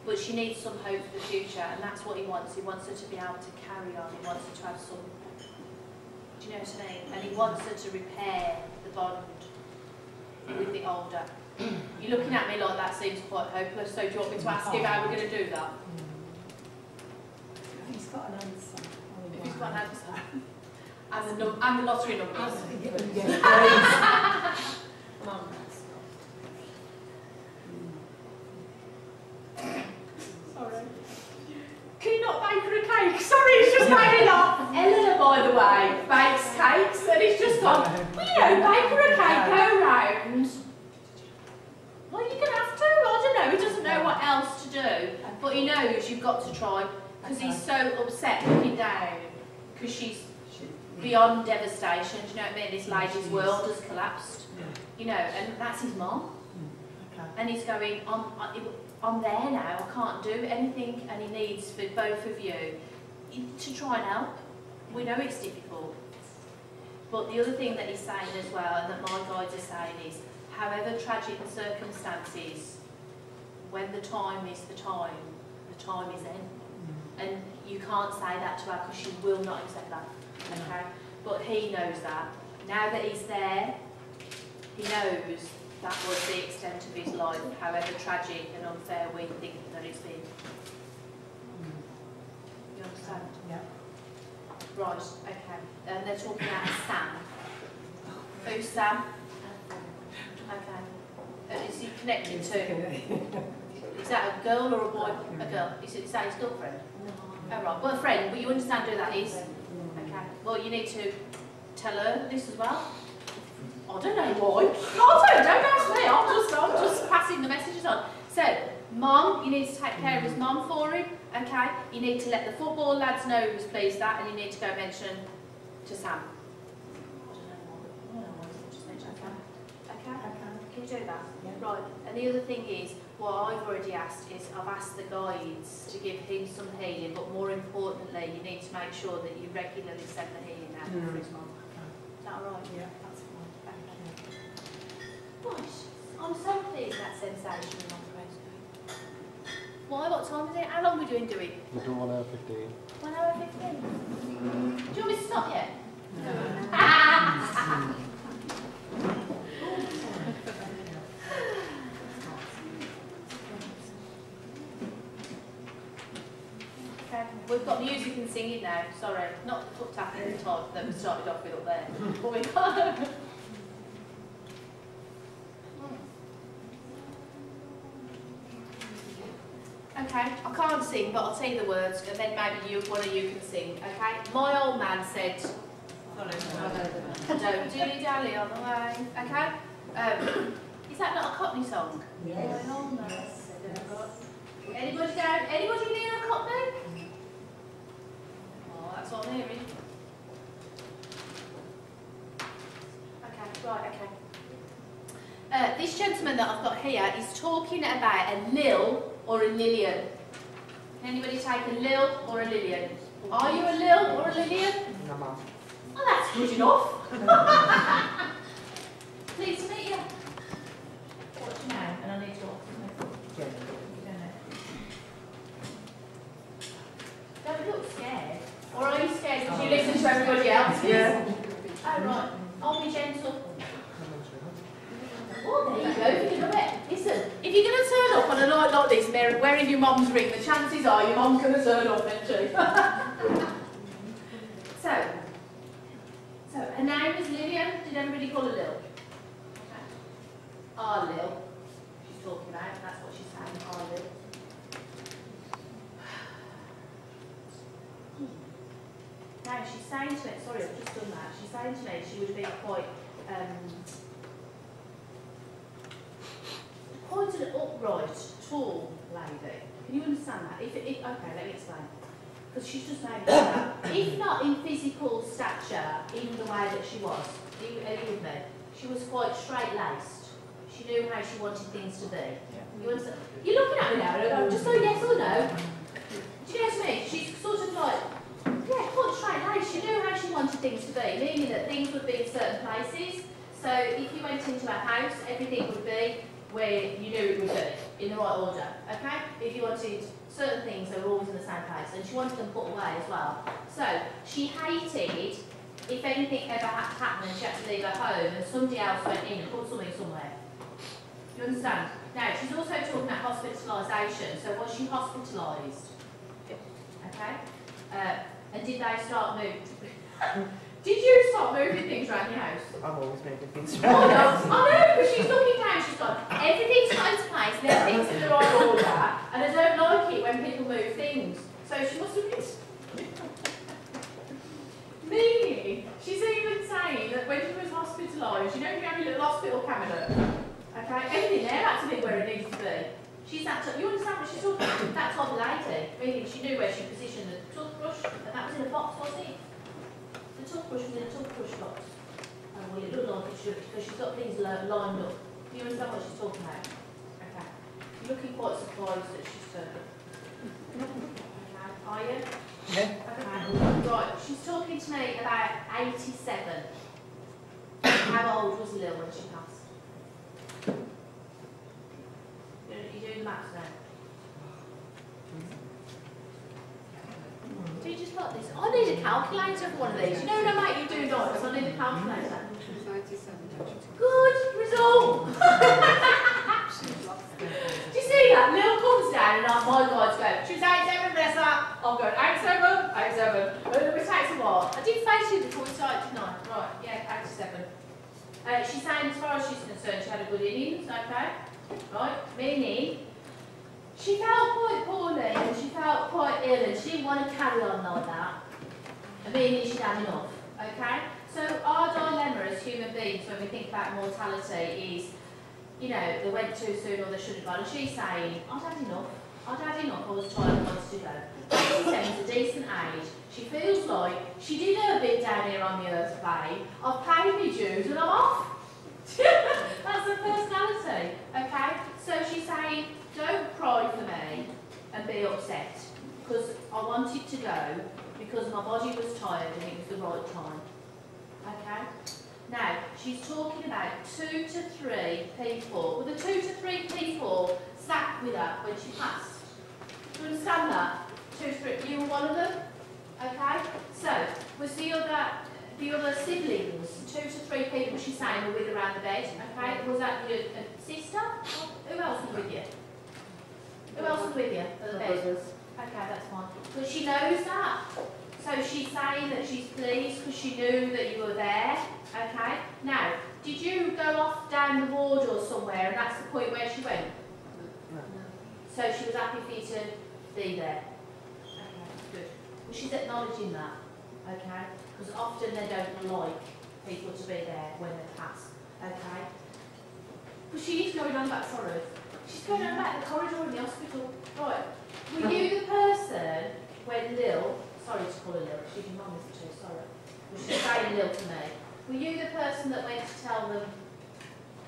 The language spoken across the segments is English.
but she needs some hope for the future, and that's what he wants. He wants her to be able to carry on. He wants her to have some, do you know what I mean? And he wants her to repair the bond with the older. You're looking at me like that seems quite hopeless, so do you want me to ask you how we're going to do that? He's got an answer. If he's got an answer. And the lottery numbers. Yes, come on. Sorry. Can you not bake her a cake? Sorry, it's just made me laugh. Eleanor, by the way, bakes cakes, and it's just gone, well, you know, bake her a cake, go round. Well, you're going to have to. I don't know. He doesn't know what else to do. But he knows you've got to try, because he's so upset looking down, because she's beyond devastation. Do you know what I mean? This lady's world has collapsed. You know, and that's his mom. And he's going, I'm there now, I can't do anything, and he needs for both of you to try and help. We know it's difficult. But the other thing that he's saying as well, and that my guides are saying is, however tragic the circumstances, when the time is the time is in. And you can't say that to her because she will not accept that. Okay? But he knows that. Now that he's there, he knows that was the extent of his life, however tragic and unfair we think that it's been. You understand? Yeah. Right, okay. And they're talking about Sam. Who's Sam? Okay. Is he connected to? Is that a girl or a boy? A girl. Is that his girlfriend? No. Oh right. Well, a friend, but you understand who that is? Okay. Well, you need to tell her this as well. I don't know why. Don't ask me. I'm just passing the messages on. So, Mum, you need to take care of his mum for him. Okay. You need to let the football lads know who's pleased that, and you need to go mention to Sam. I don't know why. Just mention Sam. Okay. Can you do that? Yeah. Right. And the other thing is, what I've already asked is, I've asked the guides to give him some healing, but more importantly, you need to make sure that you regularly send the healing out for his mum. Is that all right? Yeah, that's fine. Right. I'm so pleased that sensation in my throat's going. Why? What time is it? How long are we doing? We're doing 1 hour 15. 1 hour 15. Do you want me to stop yet? No. We've got music and singing now. Sorry, not the foot tapping type that we started off with up there. But we got. Okay, I can't sing, but I'll tell you the words, and then maybe one of you can sing. Okay, my old man said, "Don't dilly-dally on the way." Okay, is that not a Cockney song? Yes. My old man said, Anybody down? Anybody near a Cockney? Oh, that's what I'm hearing. Okay, right, okay. This gentleman that I've got here is talking about a Lil or a Lillian. Can anybody take a Lil or a Lillian? Are you a Lil or a Lillian? No, Mum. Oh, that's good enough. Pleased to meet you. What's your name? And I need to walk. Don't look scared. Or are you scared because you listen to everybody else? Yeah. Oh, right. I'll be gentle. Oh, there you go. If you can do it. Listen, if you're going to turn up on a night like this wearing your mum's ring, the chances are your mum's going to turn up, isn't she? So, her name is Lillian. Did everybody call her Lil? Ah, Lil. She's talking about. That's what she's saying. Ah, Lil. Now, she's saying to me, sorry, I've just done that. She's saying to me she would be quite an upright, tall lady. Can you understand that? Okay, let me explain. Because she's just saying that. If not in physical stature, in the way that she was, are you with me? She was quite straight-laced. She knew how she wanted things to be. Yeah. You understand? You're looking at me now, just go yes or no. Do you know what I mean? She's sort of like, yeah, quite straight-laced. She knew how she wanted things to be, meaning that things would be in certain places. So if you went into a house, everything would be where you knew it would be, in in the right order, okay? If you wanted certain things, they were always in the same place, and she wanted them put away as well. So she hated if anything ever had to happen and she had to leave her home and somebody else went in and put something somewhere. Do you understand? Now, she's also talking about hospitalisation. So was she hospitalised? Okay. And did they start moving? Did you start moving things around your house? I'm always moving things Oh, around. no. I know, because she's looking down, she's gone, everything's got into place and everything's in the right order, and I don't like it when people move things. So she must have been... Meaning, she's even saying that when she was hospitalised, you know you have your little hospital cabinet? Okay, everything there had to be where it needs to be. She's that type, you understand what she's talking about? That type of lady, meaning she knew where she positioned the toothbrush, and that was in a box, wasn't it? The toothbrush was in a toothbrush box. Oh, well, it looked like it should, because she's got things lined up. Do you understand what she's talking about? Okay. You're looking quite surprised that she's turned up. Okay, are you? Yeah. Okay. Right, she's talking to me about 87. How old was Lil when she passed? You're doing the maths now. Do you just like this? I need a calculator for one of these. You know when I make you do dots, I need a calculator. 97. Good result! Do you see that? Lil comes down and my guys go, choose 87, Vanessa. I'm going 87, 87. But it takes a while. I did face you before we started tonight. Right, yeah, 87. She's saying as far as she's concerned, she had a good innings, okay? Right, meaning she felt quite poorly and she felt quite ill and she didn't want to carry on like that. And meaning she'd had enough, okay? So our dilemma as human beings when we think about mortality is, you know, they went too soon or they shouldn't have gone. And she's saying, I'd had enough. I'd had enough. I was tired and wanted to go. 87's a decent age. She feels like she did her bit down here on the earth plane. I've paid my dues and I'm off. That's her personality, okay? So she's saying, don't cry for me and be upset because I wanted to go because my body was tired and it was the right time. Okay? Now, she's talking about 2 to 3 people. Well, the 2 to 3 people sat with her when she passed. Do you understand that? 2 to 3. You were one of them? Okay? So, was the other siblings, 2 to 3 people she's saying were with her around the bed? Okay? Was that your sister? Who else was with you? Who else was with you at the bed? Okay, that's fine. But she knows that. So she's saying that she's pleased because she knew that you were there. Okay? Now, did you go off down the ward or somewhere and that's the point where she went? No. So she was happy for you to be there? Okay, good. Well, she's acknowledging that. Okay? Because often they don't like people to be there when they pass. Okay? But she is going on about sorrow. She's going on about the corridor in the hospital. Right. Were you the person when Lil, sorry to call her Lil, she's your mum, isn't she? Sorry. Well, she's saying Lil to me. Were you the person that went to tell them,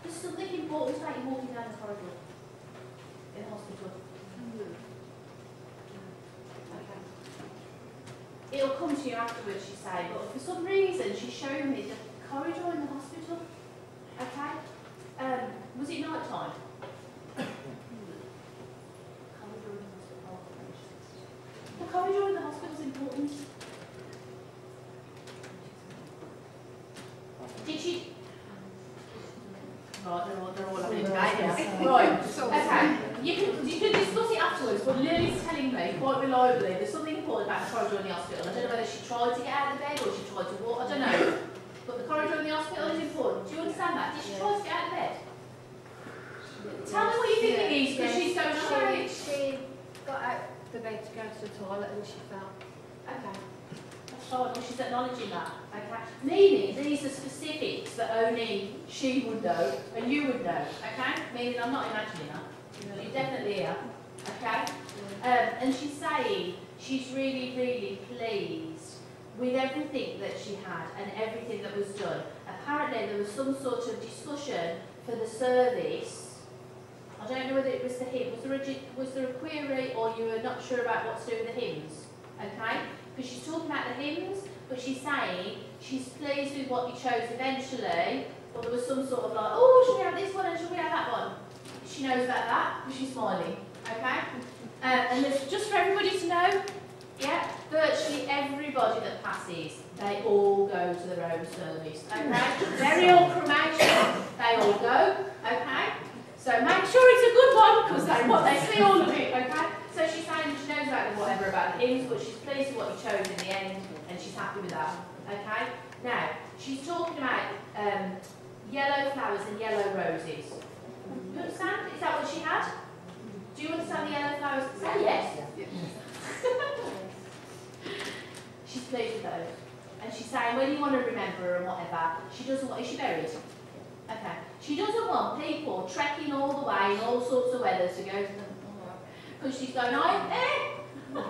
there's something important about you walking down the corridor in the hospital? Okay. It'll come to you afterwards, she's saying, but for some reason she's showing me the corridor in the hospital. Okay? Was it night time? The corridor in the hospital is important. Did she? Right, they're all having a debate now. Right, okay. You can discuss it afterwards, but Lily's telling me quite reliably there's something important about the corridor in the hospital. I don't know whether she tried to get out of the bed or she tried to walk, I don't know. But the corridor in the hospital is important. Do you understand that? Did she try to get out of bed? Tell me what you think it is, because she's so shy. She got out the bed to go to the toilet and she fell. Okay. That's fine. Well, she's acknowledging that. Okay. Meaning these are specifics that only she would know and you would know. Okay. Meaning I'm not imagining that. You know, you're definitely here. Okay. And she's saying she's really, really pleased with everything that she had and everything that was done. Apparently there was some sort of discussion for the service. I don't know whether it was the hymn. Was there a query or you were not sure about what to do with the hymns? Okay? Because she's talking about the hymns, but she's saying she's pleased with what you chose eventually, but there was some sort of like, oh, should we have this one and should we have that one? she knows about that, because she's smiling, okay? And there's, just for everybody to know, yeah, virtually everybody that passes, they all go to their own service, okay? Burial, cremation, they all go, okay? So make sure it's a good one, because they see all of it, okay? So she's saying she knows about the whatever about the hymns, but she's pleased with what you chose in the end, and she's happy with that, okay? Now, she's talking about yellow flowers and yellow roses. You understand? Is that what she had? Do you understand the yellow flowers? Say yes. She's pleased with those. And she's saying, when you want to remember her and whatever, she doesn't want, is she buried? Okay. She doesn't want people trekking all the way in all sorts of weather to go to them. Because she's going, I'm there.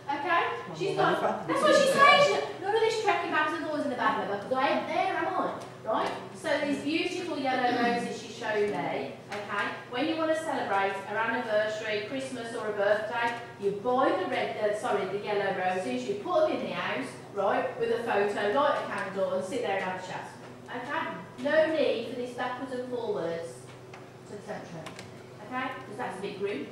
Okay? She's going, that's what she's saying. None of this trekking back and forwards in the bad weather, because I ain't there, am I? Right? So these beautiful yellow roses she's showing me, okay? When you want to celebrate her anniversary, Christmas or a birthday, you buy the yellow roses, you put them in the house, right, with a photo, light a candle and sit there and have a chat. Okay? No need for this backwards and forwards to the centre. Okay? Because that's a bit grim.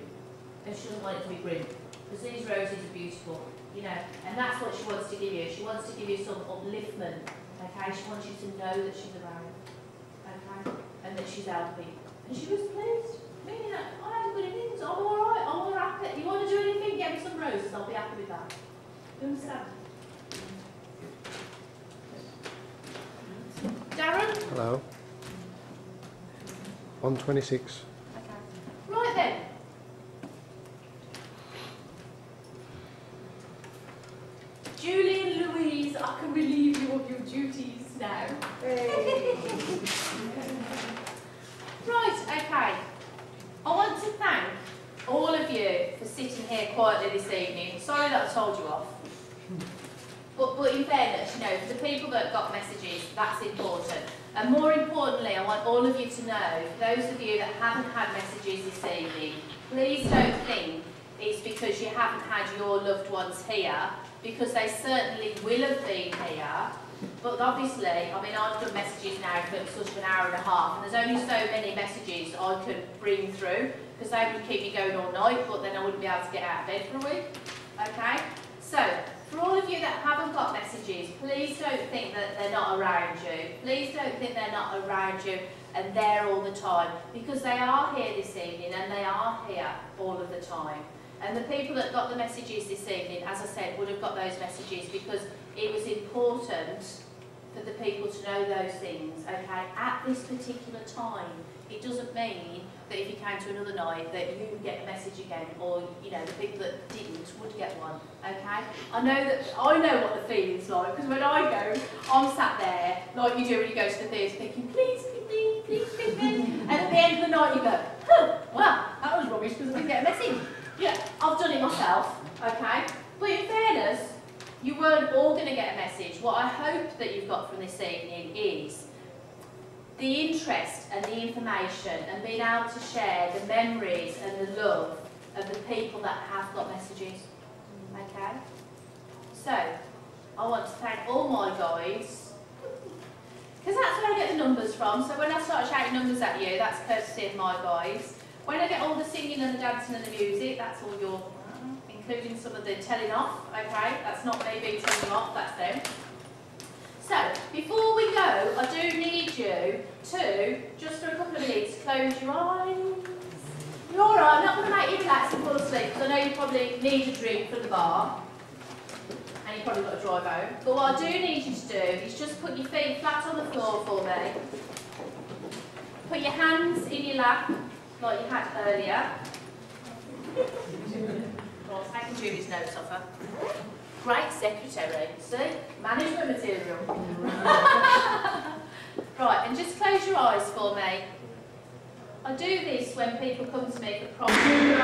And she doesn't want it to be grim. Because these roses are beautiful, you know, and that's what she wants to give you. She wants to give you some upliftment. Okay, she wants you to know that she's around, okay, and that she's helping. And she was pleased. Meaning that I have good innings, I'm alright, I'm all happy. You want to do anything, get me some roses, I'll be happy with that. You understand? Darren? Hello. 126. Okay. Right then. Julie and Louise, I can relieve you of your duties now. Right, okay. I want to thank all of you for sitting here quietly this evening. Sorry that I told you off. But in fairness, you know, for the people that got messages, that's important. And more importantly, I want all of you to know, those of you that haven't had messages this evening, please don't think it's because you haven't had your loved ones here, because they certainly will have been here. But obviously, I mean, I've done messages now for sort of an hour and a half, and there's only so many messages I could bring through, because they would keep me going all night, but then I wouldn't be able to get out of bed for a week. Okay? So, for all of you that haven't got messages, please don't think that they're not around you. Please don't think they're not around you and there all the time, because they are here this evening and they are here all of the time. And the people that got the messages this evening, as I said, would have got those messages because it was important for the people to know those things, okay, at this particular time. It doesn't mean that if you came to another night that you would get a message again, or, you know, the people that didn't would get one, okay? I know what the feeling's like, because when I go, I'm sat there, like you do when you go to the theatre, thinking, please pick me, please pick me. And at the end of the night you go, huh, well, that was rubbish because I didn't get a message. Yeah, I've done it myself, okay? But in fairness, you weren't all going to get a message. What I hope that you've got from this evening is the interest and the information and being able to share the memories and the love of the people that have got messages, okay? So, I want to thank all my guys, because that's where I get the numbers from. So when I start shouting numbers at you, that's courtesy of my guys. When I get all the singing and the dancing and the music, that's all your, including some of the telling off, okay? That's not me being telling them off, that's them. So, before we go, I do need you to, just for a couple of minutes, close your eyes. You're alright, I'm not going to make you relax and fall asleep, because I know you probably need a drink from the bar, and you've probably got to drive home. But what I do need you to do is just put your feet flat on the floor for me. Put your hands in your lap, like you had earlier. Well, taking Julie's notes off her. Great secretary, see? Management material. Right, and just close your eyes for me. I do this when people come to me for problems.